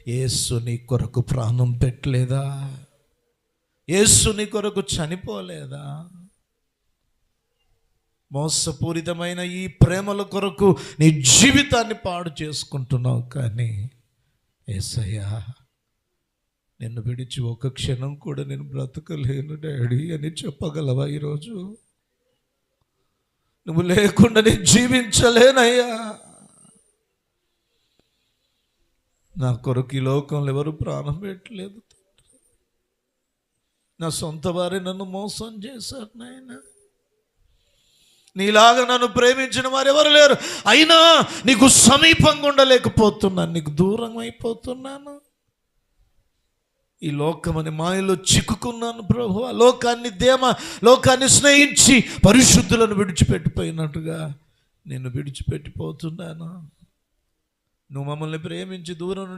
యేసు నీ కొరకు ప్రాణం పెట్టలేదా? యేసు నీ కొరకు చనిపోలేదా? మోసపూరితమైన ఈ ప్రేమల కొరకు నీ జీవితాన్ని పాడు చేసుకుంటున్నావు. కానీ యేసయ్యా, నిన్ను విడిచి ఒక క్షణం కూడా నేను బ్రతకలేను డాడీ అని చెప్పగలవా? ఈరోజు నువ్వు లేకుండా నేను జీవించలేనయ్యా. నా కొరకు ఈ లోకంలో ఎవరు ప్రాణం పెట్టలేదు. నా సొంత వారే నన్ను మోసం చేశారు నాయన. నీలాగా నన్ను ప్రేమించిన వారు ఎవరు లేరు. అయినా నీకు సమీపంగా ఉండలేకపోతున్నాను, నీకు దూరం అయిపోతున్నాను. ఈ లోకమని మాయలో చిక్కుకున్నాను ప్రభువా. లోకాన్ని స్నేహించి పరిశుద్ధులను విడిచిపెట్టిపోయినట్టుగా నిన్ను విడిచిపెట్టిపోతున్నాను. నువ్వు మమ్మల్ని ప్రేమించి దూరం నుండి